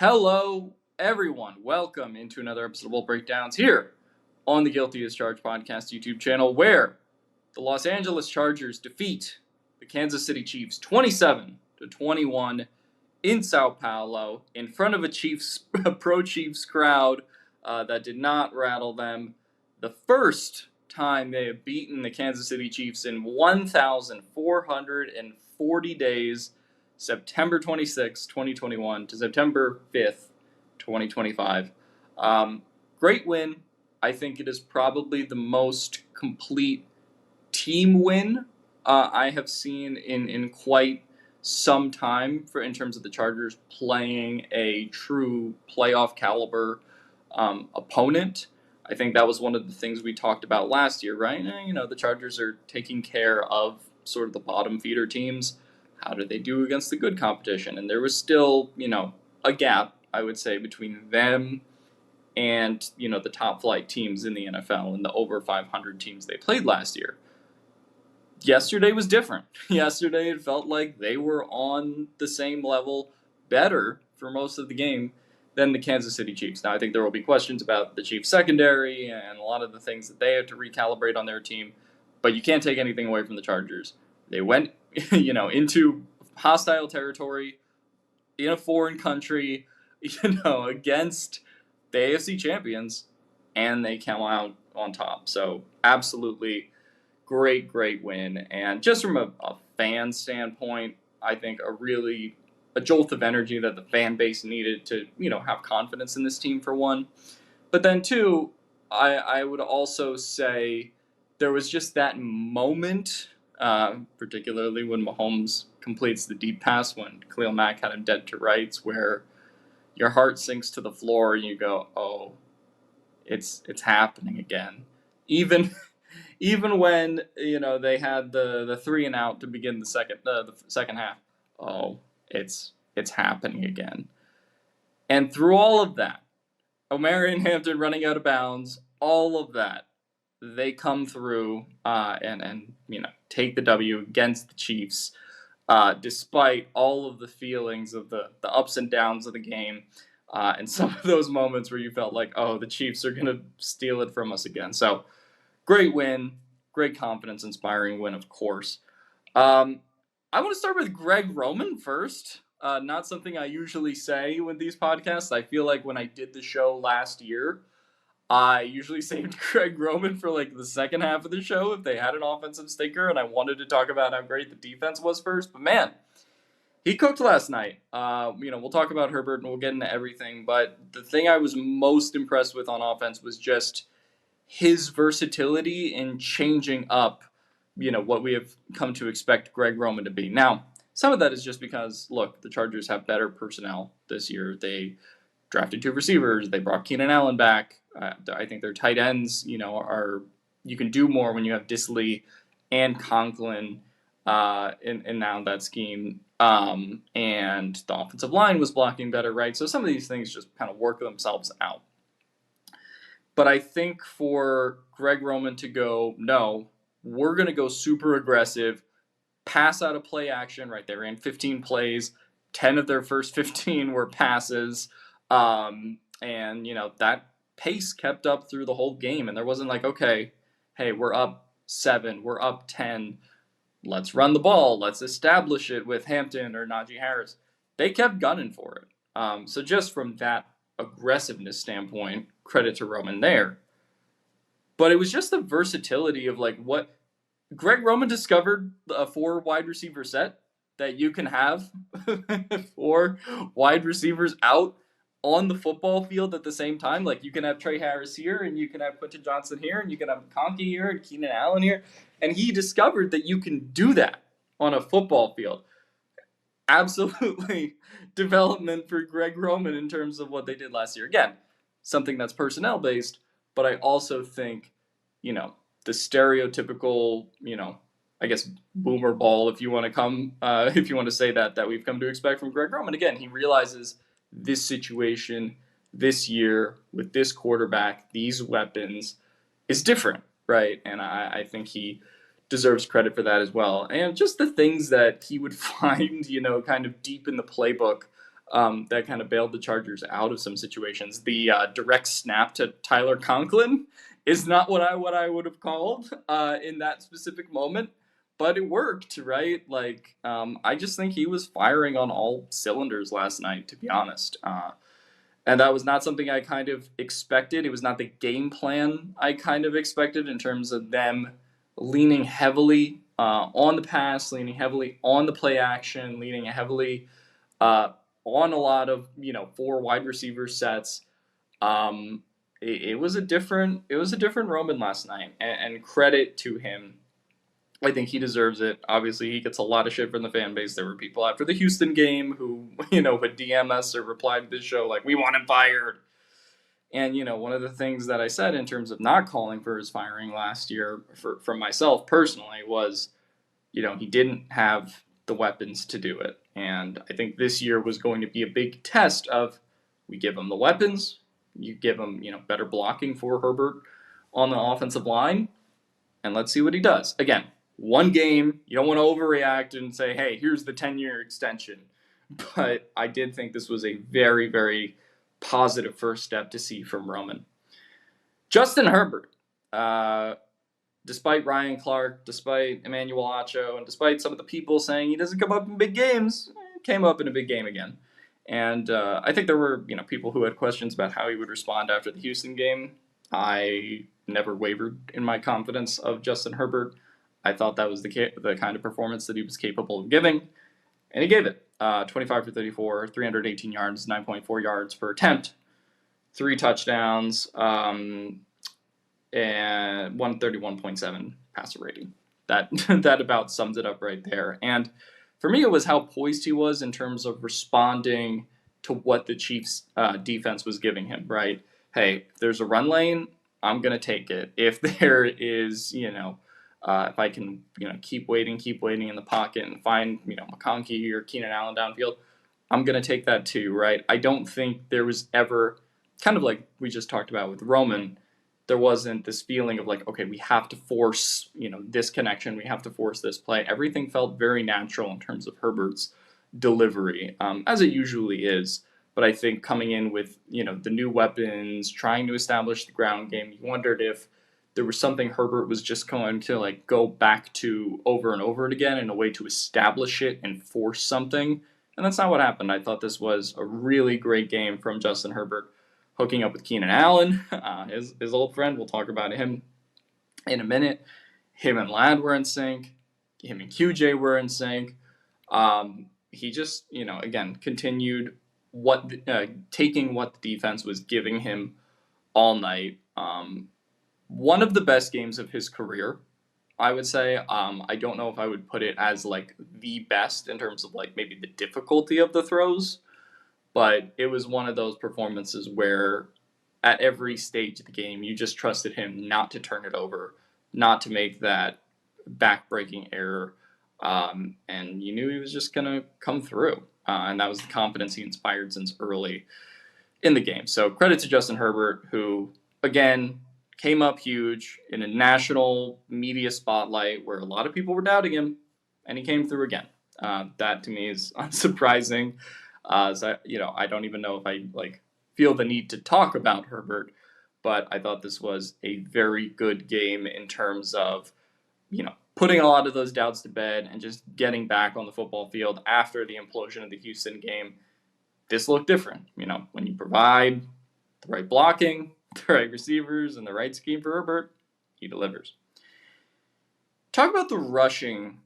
Hello, everyone. Welcome into another episode of Bold Breakdowns here on the Guilty as Charged podcast YouTube channel, where the Los Angeles Chargers defeat the Kansas City Chiefs 27-21 in Sao Paulo in front of a pro-Chiefs crowd that did not rattle them. The first time they have beaten the Kansas City Chiefs in 1,440 days. September 26, 2021 to September 5th, 2025. Great win. I think it is probably the most complete team win I have seen in quite some time in terms of the Chargers playing a true playoff caliber opponent. I think that was one of the things we talked about last year, right? The Chargers are taking care of sort of the bottom feeder teams. How did they do against the good competition? And there was still, a gap, I would say, between them and, the top flight teams in the NFL and the over 500 teams they played last year. Yesterday was different. Yesterday it felt like they were on the same level, better for most of the game than the Kansas City Chiefs. Now, I think there will be questions about the Chiefs secondary and a lot of the things that they had to recalibrate on their team, but you can't take anything away from the Chargers. They went into hostile territory in a foreign country, against the AFC champions, and they come out on top. So absolutely great win. And just from a fan standpoint, I think a jolt of energy that the fan base needed to, have confidence in this team for one. But then two, I would also say there was just that moment, particularly when Mahomes completes the deep pass when Khalil Mack had him dead to rights, where your heart sinks to the floor and you go, oh, it's happening again. Even when they had the 3 and out to begin the second half, oh, it's happening again. And through all of that, Omarion Hampton running out of bounds, all of that, they come through and take the W against the Chiefs, despite all of the feelings of the ups and downs of the game, and some of those moments where you felt like, oh, the Chiefs are going to steal it from us again. So, great win, great confidence-inspiring win, of course. I want to start with Greg Roman first. Not something I usually say with these podcasts. I feel like when I did the show last year, I usually saved Greg Roman for the second half of the show if they had an offensive stinker and I wanted to talk about how great the defense was first. But man, he cooked last night. We'll talk about Herbert and we'll get into everything. But the thing I was most impressed with on offense was just his versatility in changing up, what we have come to expect Greg Roman to be. Now, some of that is just because, look, the Chargers have better personnel this year. They drafted 2 receivers. They brought Keenan Allen back. I think their tight ends, you can do more when you have Disley and Conklin in now that scheme. And the offensive line was blocking better, right? So some of these things just kind of work themselves out. But I think for Greg Roman to go, no, we're going to go super aggressive, pass out of play action, right? They ran 15 plays. 10 of their first 15 were passes. And, that pace kept up through the whole game. And there wasn't okay, hey, we're up 7, we're up 10. Let's run the ball. Let's establish it with Hampton or Najee Harris. They kept gunning for it. So just from that aggressiveness standpoint, credit to Roman there. But it was just the versatility of what Greg Roman discovered, a 4 wide receiver set that you can have 4 wide receivers out on the football field at the same time. You can have Trey Harris here, and you can have Quentin Johnson here, and you can have Conkey here, and Keenan Allen here. And he discovered that you can do that on a football field. Absolutely development for Greg Roman in terms of what they did last year. Again, something that's personnel-based, but I also think, the stereotypical, I guess boomer ball, if you want to say that we've come to expect from Greg Roman. Again, he realizes this situation this year with this quarterback, these weapons, is different, right? And I think he deserves credit for that as well. And just the things that he would find, kind of deep in the playbook that kind of bailed the Chargers out of some situations. The direct snap to Tyler Conklin is not what I would have called in that specific moment, but it worked, right? Like, I just think he was firing on all cylinders last night, to be honest. And that was not something I kind of expected. It was not the game plan I kind of expected in terms of them leaning heavily on the pass, leaning heavily on the play action, leaning heavily on a lot of 4 wide receiver sets. It was a different Roman last night, and credit to him. I think he deserves it. Obviously, he gets a lot of shit from the fan base. There were people after the Houston game who would DM us or reply to this show like, "We want him fired." And one of the things that I said in terms of not calling for his firing last year, from myself personally, was he didn't have the weapons to do it. And I think this year was going to be a big test of, we give him the weapons, you give him, better blocking for Herbert on the offensive line, and let's see what he does. Again, one game, you don't want to overreact and say, hey, here's the 10-year extension. But I did think this was a very, very positive first step to see from Roman. Justin Herbert, despite Ryan Clark, despite Emmanuel Acho, and despite some of the people saying he doesn't come up in big games, came up in a big game again. And I think there were people who had questions about how he would respond after the Houston game. I never wavered in my confidence of Justin Herbert. I thought that was the kind of performance that he was capable of giving, and he gave it. 25 for 34, 318 yards, 9.4 yards per attempt, 3 touchdowns, and 131.7 passer rating. That about sums it up right there. And for me, it was how poised he was in terms of responding to what the Chiefs' defense was giving him, right? Hey, if there's a run lane, I'm going to take it. If there is, if I can, keep waiting in the pocket and find, McConkey or Keenan Allen downfield, I'm going to take that too, right? I don't think there was ever, kind of like we just talked about with Roman, there wasn't this feeling of like, okay, we have to force, this connection, we have to force this play. Everything felt very natural in terms of Herbert's delivery, as it usually is. But I think coming in with, the new weapons, trying to establish the ground game, you wondered if there was something Herbert was just going to like go back to over and over again in a way to establish it and force something. And that's not what happened. I thought this was a really great game from Justin Herbert, hooking up with Keenan Allen, his old friend. We'll talk about him in a minute. Him and Ladd were in sync. Him and QJ were in sync. He just, again, continued taking what the defense was giving him all night. One of the best games of his career, I would say. I don't know if I would put it as like the best in terms of like maybe the difficulty of the throws, but it was one of those performances where at every stage of the game, you just trusted him not to turn it over, not to make that back-breaking error, and you knew he was just going to come through. And that was the confidence he inspired since early in the game. So credit to Justin Herbert, who, again, came up huge in a national media spotlight where a lot of people were doubting him, and he came through again. That to me is unsurprising. So, I don't even know if I feel the need to talk about Herbert, but I thought this was a very good game in terms of, putting a lot of those doubts to bed and just getting back on the football field after the implosion of the Houston game. This looked different. When you provide the right blocking, the right receivers, and the right scheme for Herbert, he delivers. Talk about the rushing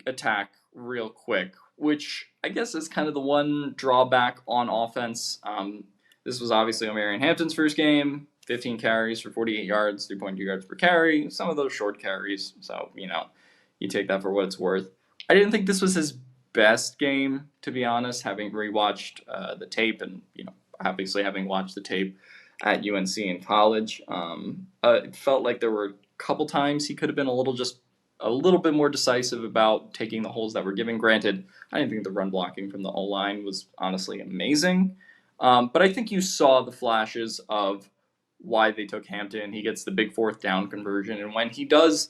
attack real quick, which I guess is kind of the one drawback on offense. This was obviously Omarion Hampton's first game, 15 carries for 48 yards, 3.2 yards per carry, some of those short carries, so, you take that for what it's worth. I didn't think this was his best game, to be honest, having rewatched the tape and, obviously having watched the tape at UNC in college. It felt like there were a couple times he could have been a little bit more decisive about taking the holes that were given. Granted, I didn't think the run blocking from the O-line was honestly amazing. But I think you saw the flashes of why they took Hampton. He gets the big 4th down conversion. And when he does,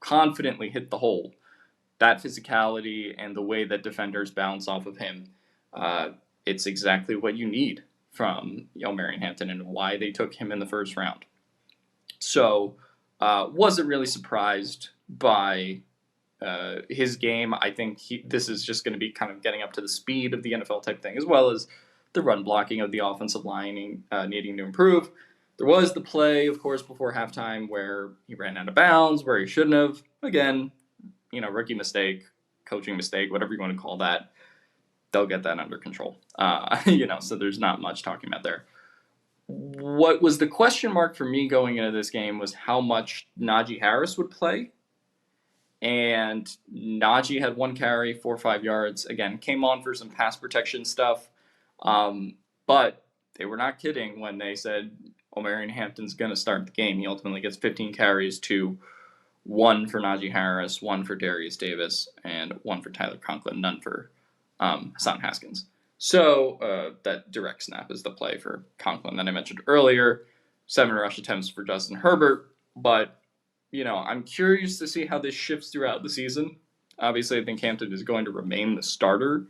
confidently hit the hole, that physicality and the way that defenders bounce off of him, it's exactly what you need from Marion Hampton and why they took him in the first round. So, wasn't really surprised by his game. I think this is just going to be kind of getting up to the speed of the NFL type thing, as well as the run blocking of the offensive line needing to improve. There was the play, of course, before halftime where he ran out of bounds, where he shouldn't have. Again, rookie mistake, coaching mistake, whatever you want to call that. They'll get that under control. So there's not much talking about there. What was the question mark for me going into this game was how much Najee Harris would play. And Najee had 1 carry, 4 or 5 yards. Again, came on for some pass protection stuff. But they were not kidding when they said Marion Hampton's going to start the game. He ultimately gets 15 carries to 1 for Najee Harris, 1 for Darius Davis, and 1 for Tyler Conklin, none for Hassan Haskins. So that direct snap is the play for Conklin that I mentioned earlier. 7 rush attempts for Justin Herbert. But, I'm curious to see how this shifts throughout the season. Obviously, I think Hampton is going to remain the starter.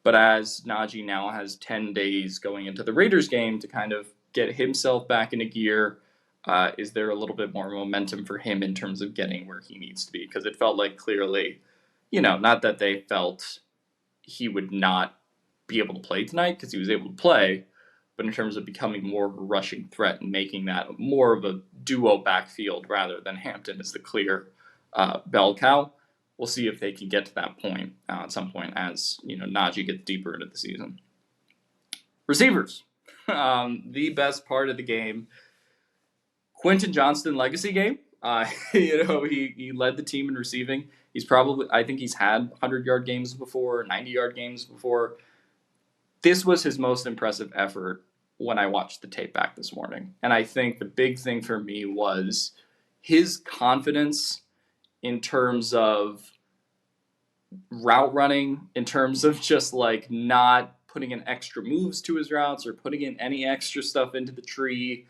But as Najee now has 10 days going into the Raiders game to kind of get himself back into gear, is there a little bit more momentum for him in terms of getting where he needs to be? Because it felt like clearly, not that they felt he would not be able to play tonight because he was able to play, but in terms of becoming more of a rushing threat and making that more of a duo backfield rather than Hampton as the clear bell cow. We'll see if they can get to that point at some point as Najee gets deeper into the season. Receivers, the best part of the game. Quentin Johnston legacy game. He led the team in receiving. I think he's had 100-yard games before, 90-yard games before. This was his most impressive effort when I watched the tape back this morning. And I think the big thing for me was his confidence in terms of route running, in terms of just like not putting in extra moves to his routes or putting in any extra stuff into the tree,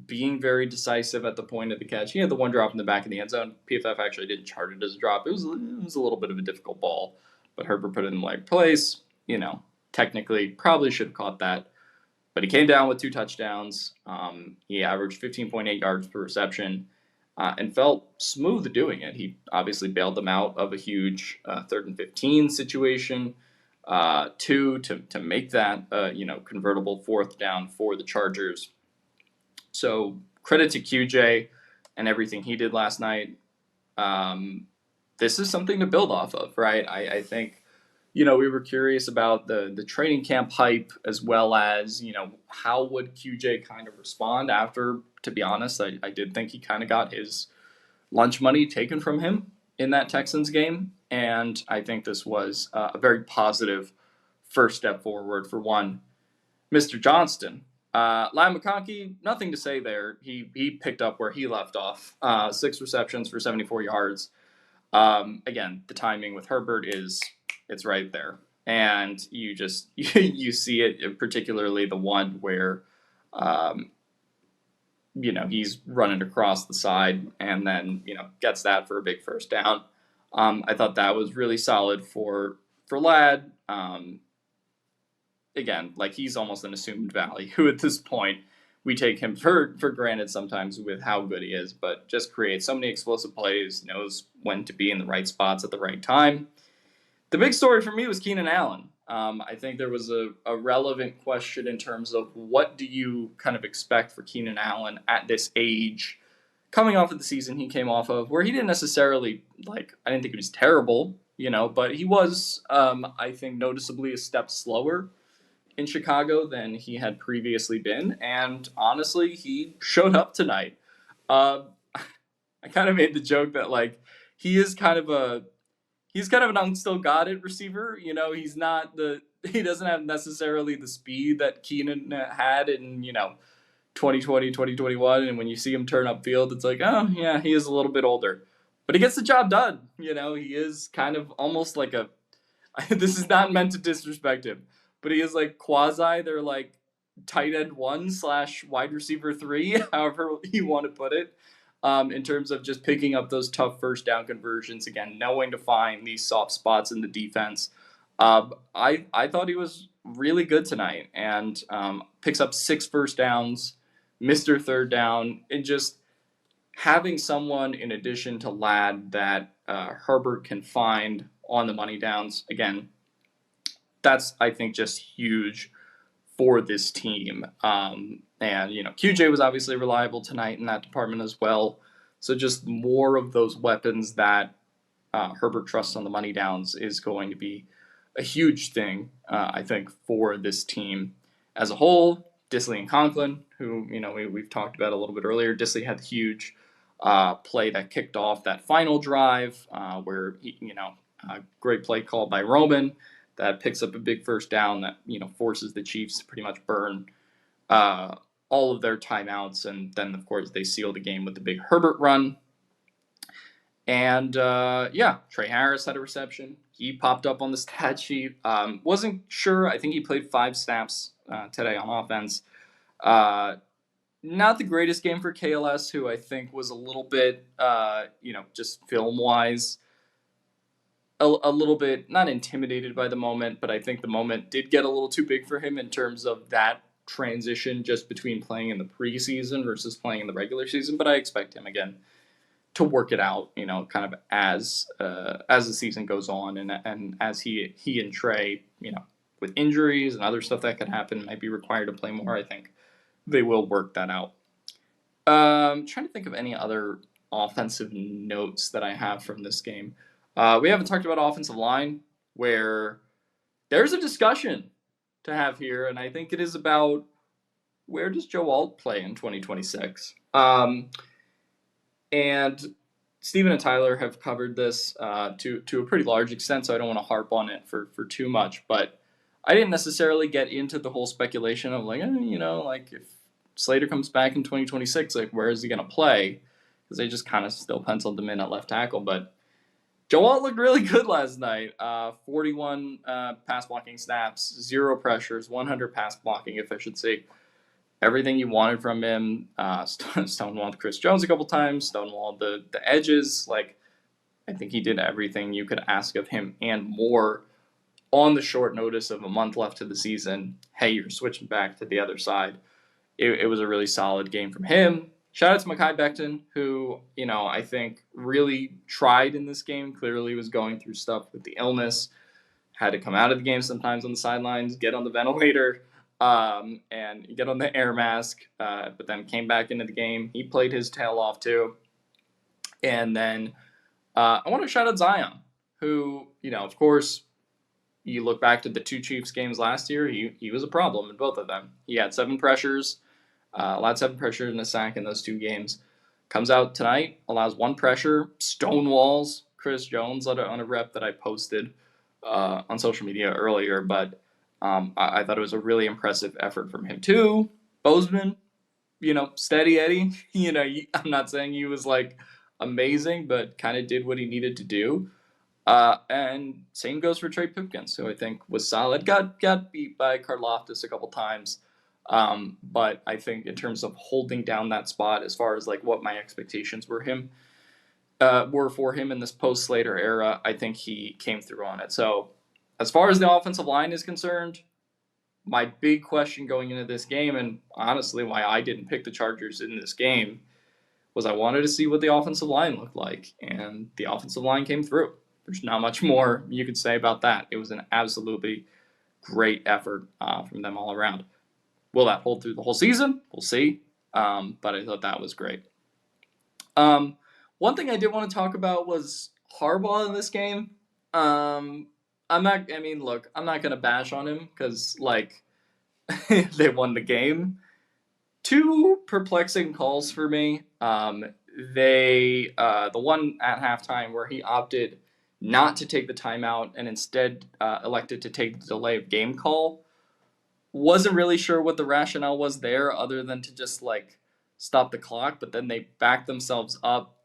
being very decisive at the point of the catch. He had the one drop in the back of the end zone. PFF actually didn't chart it as a drop. It was a little bit of a difficult ball, but Herbert put it in the right place. Technically probably should have caught that. But he came down with 2 touchdowns. He averaged 15.8 yards per reception and felt smooth doing it. He obviously bailed them out of a huge 3rd and 15 situation, to make that convertible 4th down for the Chargers. So credit to QJ and everything he did last night. This is something to build off of, right? I think we were curious about the training camp hype as well as, how would QJ kind of respond after, to be honest, I did think he kind of got his lunch money taken from him in that Texans game. And I think this was a very positive first step forward for one. Mr. Johnston, Lyle McConkey, nothing to say there. He picked up where he left off. 6 receptions for 74 yards. Again, the timing with Herbert it's right there. And you just, you see it, particularly the one where, he's running across the side and then, gets that for a big first down. I thought that was really solid for Ladd. Again, like he's almost an assumed value at this point. We take him for granted sometimes with how good he is, but just creates so many explosive plays, knows when to be in the right spots at the right time. The big story for me was Keenan Allen. I think there was a relevant question in terms of what do you kind of expect for Keenan Allen at this age, coming off of the season he came off of, where he didn't necessarily, I didn't think he was terrible, but he was, I think, noticeably a step slower in Chicago than he had previously been, and honestly, he showed up tonight. I kind of made the joke that, he's kind of an unstill got it receiver. He doesn't have necessarily the speed that Keenan had in, 2020, 2021. And when you see him turn upfield, it's like, oh yeah, he is a little bit older, but he gets the job done. He is kind of almost like this is not meant to disrespect him, but he is quasi, they're tight end 1/wide receiver 3, however you want to put it. in terms of just picking up those tough first down conversions. Again, knowing to find these soft spots in the defense. I thought he was really good tonight, and picks up 6 first downs, Mr. Third Down, and just having someone in addition to Ladd that Herbert can find on the money downs. Again, that's, I think, just huge for this team. And, QJ was obviously reliable tonight in that department as well. So just more of those weapons that Herbert trusts on the money downs is going to be a huge thing, I think, for this team as a whole. Disley and Conklin, who, we've talked about a little bit earlier. Disley had the huge play that kicked off that final drive where, a great play called by Roman that picks up a big first down that, forces the Chiefs to pretty much burn all of their timeouts. And then, of course, they seal the game with the big Herbert run. And, Trey Harris had a reception. He popped up on the stat sheet. Wasn't sure. I think he played 5 snaps today on offense. Not the greatest game for KLS, who I think was a little bit, just film-wise, a little bit, not intimidated by the moment, but I think the moment did get a little too big for him in terms of that transition just between playing in the preseason versus playing in the regular season. But I expect him, again, to work it out, kind of as the season goes on, and as he and Trey, with injuries and other stuff that could happen, might be required to play more. I think they will work that out. Trying to think of any other offensive notes that I have from this game. We haven't talked about offensive line, where there's a discussion to have here, and I think it is about where does Joe Alt play in 2026. And Steven and Tyler have covered this to a pretty large extent, so I don't want to harp on it for too much. But I didn't necessarily get into the whole speculation of if Slater comes back in 2026, where is he going to play? Because they just kind of still penciled him in at left tackle. But Joe Alt looked really good last night. 41 pass blocking snaps, 0 pressures, 100 pass blocking efficiency. Everything you wanted from him. Stonewalled Chris Jones a couple times. Stonewalled the edges. I think he did everything you could ask of him and more on the short notice of a month left to the season. Hey, you're switching back to the other side. It was a really solid game from him. Shout out to Mekhi Becton, who, I think really tried in this game. Clearly was going through stuff with the illness. Had to come out of the game sometimes on the sidelines, get on the ventilator, and get on the air mask, but then came back into the game. He played his tail off too. And then I want to shout out Zion, who, of course, you look back to the 2 Chiefs games last year, he was a problem in both of them. He had 7 pressures, allowed 7 pressures and a sack in those 2 games. Comes out tonight, allows 1 pressure, stonewalls Chris Jones on a rep that I posted on social media earlier, but I thought it was a really impressive effort from him too. Bozeman, steady Eddie. I'm not saying he was amazing, but kind of did what he needed to do. And same goes for Trey Pipkins, who I think was solid. Got beat by Karlaftis a couple times, but I think in terms of holding down that spot, as far as what my expectations were for him in this post-Slater era, I think he came through on it. So as far as the offensive line is concerned, my big question going into this game, and honestly why I didn't pick the Chargers in this game, was I wanted to see what the offensive line looked like, and the offensive line came through. There's not much more you could say about that. It was an absolutely great effort from them all around. Will that hold through the whole season? We'll see, but I thought that was great. One thing I did want to talk about was Harbaugh in this game. I'm not going to bash on him because, they won the game. 2 perplexing calls for me. The one at halftime where he opted not to take the timeout and instead elected to take the delay of game call. Wasn't really sure what the rationale was there other than to just, stop the clock, but then they backed themselves up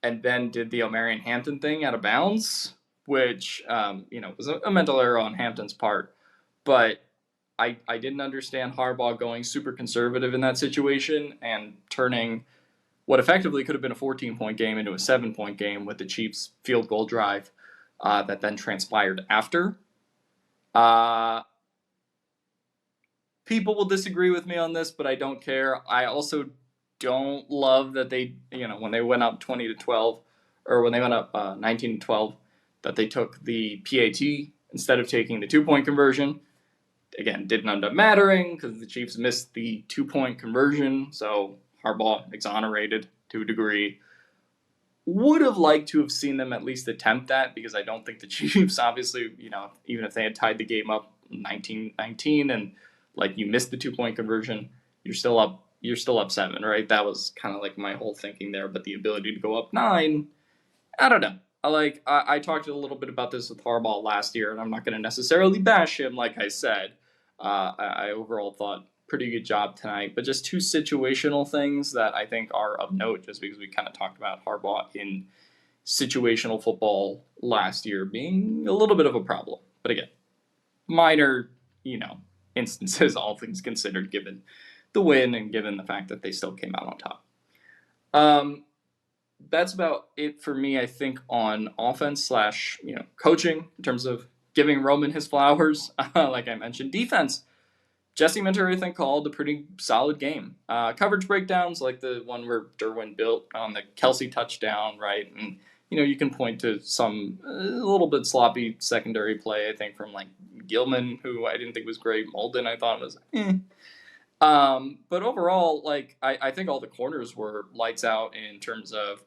and then did the Omarion Hampton thing out of bounds, which, was a mental error on Hampton's part. But I didn't understand Harbaugh going super conservative in that situation and turning what effectively could have been a 14-point game into a 7-point game with the Chiefs' field goal drive that then transpired after. People will disagree with me on this, but I don't care. I also don't love that they, when they went up 20-12, or when they went up 19-12, that they took the PAT instead of taking the 2-point conversion. Again, didn't end up mattering because the Chiefs missed the 2-point conversion, so Harbaugh exonerated to a degree. Would have liked to have seen them at least attempt that, because I don't think the Chiefs, obviously, even if they had tied the game up 19-19 and you missed the 2-point conversion, you're still up 7, right? That was kind of my whole thinking there. But the ability to go up 9, I don't know. I talked a little bit about this with Harbaugh last year, and I'm not going to necessarily bash him, like I said. I overall thought pretty good job tonight, but just 2 situational things that I think are of note, just because we kind of talked about Harbaugh in situational football last year being a little bit of a problem. But again, minor, instances, all things considered, given the win and given the fact that they still came out on top. That's about it for me, I think, on offense / coaching in terms of giving Roman his flowers. Like I mentioned, defense. Jesse Minter, I think, called a pretty solid game. Coverage breakdowns, like the one where Derwin built on the Kelsey touchdown, right? And, you can point to some a little bit sloppy secondary play, I think, from Gilman, who I didn't think was great. Molden, I thought was but overall, I think all the corners were lights out in terms of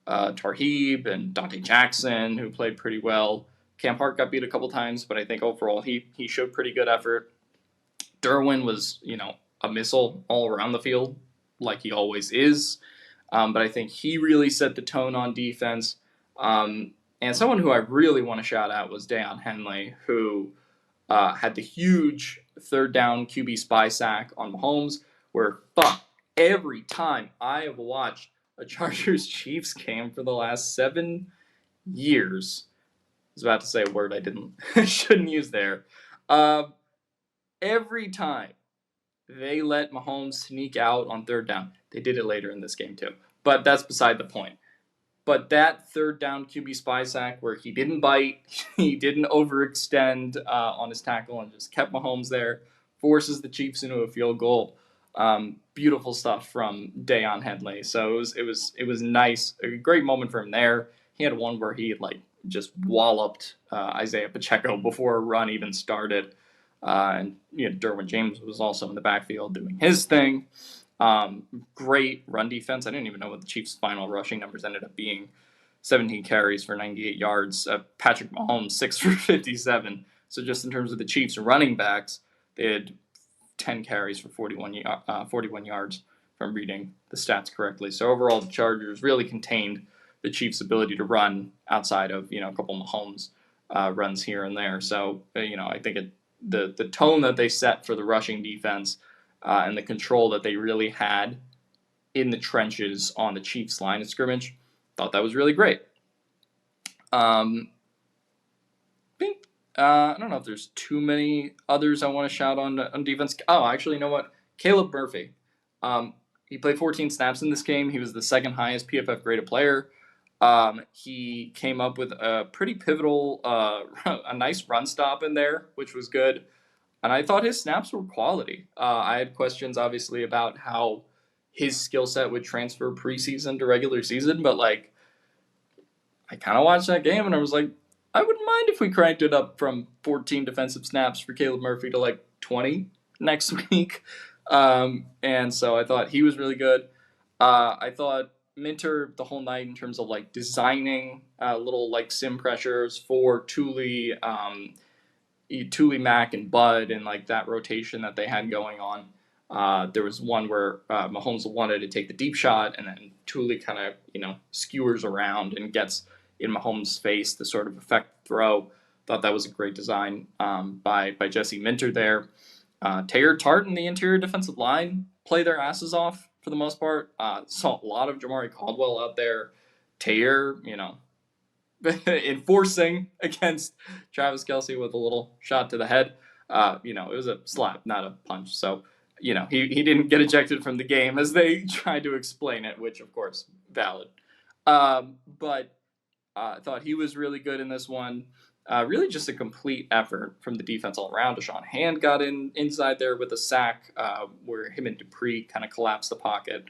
Tarheeb and Dante Jackson, who played pretty well. Cam Hart got beat a couple times, but I think overall he showed pretty good effort. Derwin was, a missile all around the field, like he always is. But I think he really set the tone on defense. And someone who I really want to shout out was Deion Henley, who had the huge 3rd down QB spy sack on Mahomes, where every time I have watched a Chargers-Chiefs game for the last 7 years, I was about to say a word I shouldn't use there. Every time they let Mahomes sneak out on 3rd down. They did it later in this game too, but that's beside the point. But that 3rd down QB spy sack where he didn't bite, he didn't overextend on his tackle and just kept Mahomes there, forces the Chiefs into a field goal. Beautiful stuff from Deion Henley. So it was nice, a great moment for him there. He had one where he just walloped Isaiah Pacheco before a run even started. And Derwin James was also in the backfield doing his thing. Great run defense. I didn't even know what the Chiefs' final rushing numbers ended up being. 17 carries for 98 yards. Patrick Mahomes, 6 for 57. So just in terms of the Chiefs' running backs, they had 10 carries for 41 yards, if I'm reading the stats correctly. So overall, the Chargers really contained the Chiefs' ability to run outside of a couple Mahomes runs here and there. So I think the tone that they set for the rushing defense and the control that they really had in the trenches on the Chiefs' line of scrimmage, thought that was really great. I don't know if there's too many others I want to shout on defense. Oh, actually, you know what? Caleb Murphy. He played 14 snaps in this game. He was the 2nd highest PFF graded player. He came up with a pretty pivotal, a nice run stop in there, which was good. And I thought his snaps were quality. I had questions, obviously, about how his skill set would transfer preseason to regular season, but I kind of watched that game and I was like, I wouldn't mind if we cranked it up from 14 defensive snaps for Caleb Murphy to 20 next week. And so I thought he was really good. I thought Minter the whole night in terms of designing little sim pressures for Thule, Mack, and Bud, and that rotation that they had going on. There was one where Mahomes wanted to take the deep shot, and then Thule kind of skewers around and gets in Mahomes' face to sort of affect the throw. Thought that was a great design by Jesse Minter there. Taylor Tart and the interior defensive line play their asses off for the most part. Saw a lot of Jamari Caldwell out there. Taylor, enforcing against Travis Kelce with a little shot to the head. It was a slap, not a punch. So, he didn't get ejected from the game as they tried to explain it, which of course valid. But I thought he was really good in this one. Really just a complete effort from the defense all around. Deshaun Hand got inside there with a sack where him and Dupree kind of collapsed the pocket.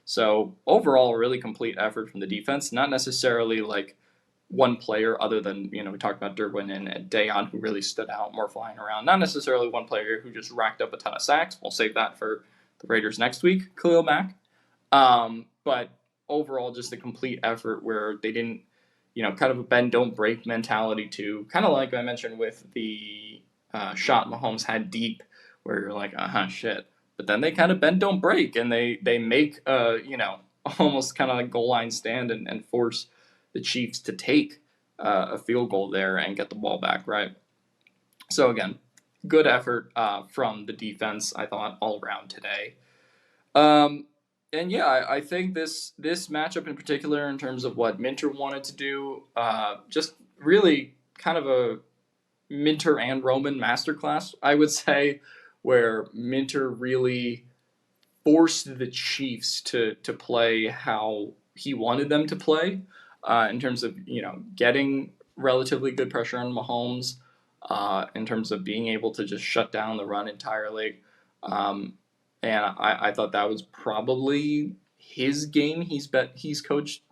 So overall, really complete effort from the defense. Not necessarily like one player other than, we talked about Derwin and Dayon, who really stood out, more flying around. Not necessarily one player who just racked up a ton of sacks. We'll save that for the Raiders next week, Khalil Mack. But overall, just a complete effort where they didn't, kind of a bend, don't break mentality too. Kind of like I mentioned with the shot Mahomes had deep, where you're like, shit. But then they kind of bend, don't break, and they make, almost kind of like goal line stand and force the Chiefs to take a field goal there and get the ball back, right? So again, good effort from the defense, I thought, all around today. And yeah, I think this matchup in particular, in terms of what Minter wanted to do, just really kind of a Minter and Roman masterclass, I would say, where Minter really forced the Chiefs to play how he wanted them to play, in terms of getting relatively good pressure on Mahomes, in terms of being able to just shut down the run entirely. And I thought that was probably his game he's coached,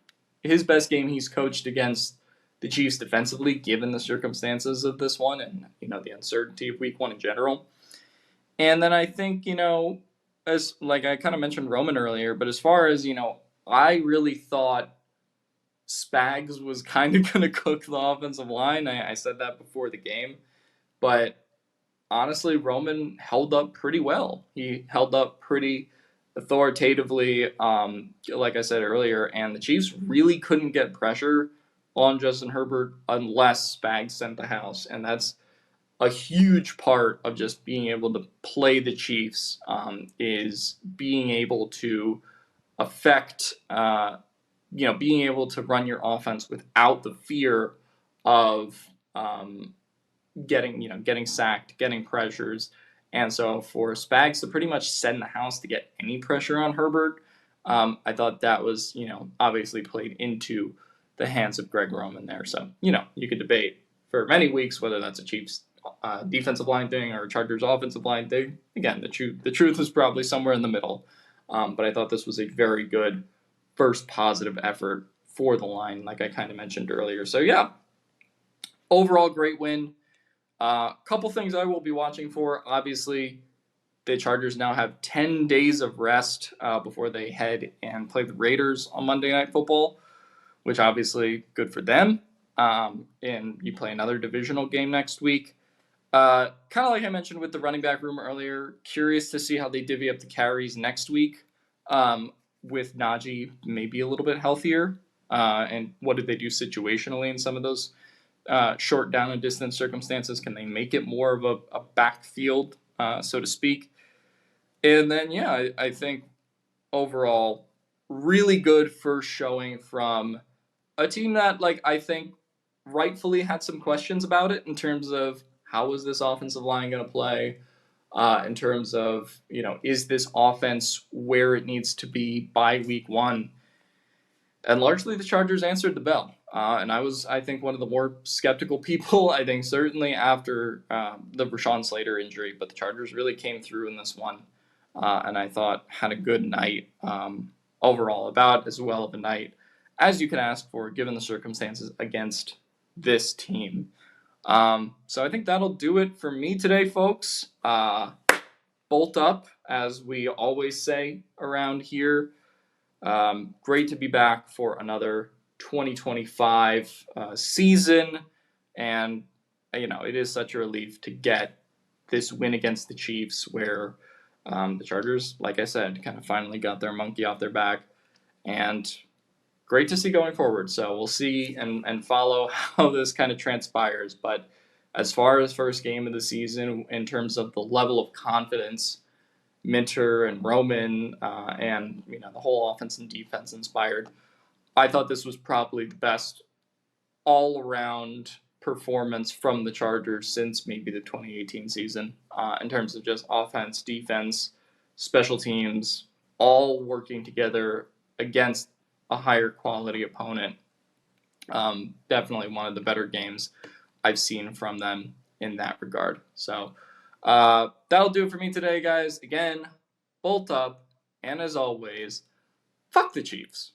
his best game he's coached against the Chiefs defensively, given the circumstances of this one and the uncertainty of Week 1 in general. And then I think as like I kind of mentioned Roman earlier, but as far as I really thought Spags was kind of going to cook the offensive line. I said that before the game, but honestly, Roman held up pretty well. He held up pretty authoritatively, like I said earlier, and the Chiefs really couldn't get pressure on Justin Herbert unless Spags sent the house, and that's a huge part of just being able to play the Chiefs, is being able to affect, being able to run your offense without the fear of getting sacked, getting pressures. And so for Spags to pretty much send the house to get any pressure on Herbert, I thought that was, obviously played into the hands of Greg Roman there. So, you could debate for many weeks whether that's a Chiefs defensive line thing or a Chargers offensive line thing. Again, the truth is probably somewhere in the middle. But I thought this was a very good first positive effort for the line, like I kind of mentioned earlier. So yeah, overall great win. Couple things I will be watching for. Obviously, the Chargers now have 10 days of rest before they head and play the Raiders on Monday Night Football, which obviously good for them. And you play another divisional game next week. Kind of like I mentioned with the running back room earlier, curious to see how they divvy up the carries next week, with Najee maybe a little bit healthier, and what did they do situationally in some of those short down and distance circumstances? Can they make it more of a backfield, so to speak? And then, yeah, I think overall, really good first showing from a team that, like, I think rightfully had some questions about it in terms of how is this offensive line going to play, in terms of, is this offense where it needs to be by week 1? And largely the Chargers answered the bell. And I was, I think, one of the more skeptical people, I think, certainly after the Rashawn Slater injury. But the Chargers really came through in this one. And I thought had a good night overall, about as well of a night as you can ask for, given the circumstances against this team. So I think that'll do it for me today, folks. Bolt up, as we always say around here. Great to be back for another 2025 season, and it is such a relief to get this win against the Chiefs, where the Chargers, like I said, kind of finally got their monkey off their back, and great to see going forward. So we'll see and follow how this kind of transpires. But as far as first game of the season, in terms of the level of confidence Minter and Roman and the whole offense and defense inspired, I thought this was probably the best all-around performance from the Chargers since maybe the 2018 season, in terms of just offense, defense, special teams, all working together against a higher quality opponent. Definitely one of the better games I've seen from them in that regard. So that'll do it for me today, guys. Again, bolt up, and as always, fuck the Chiefs.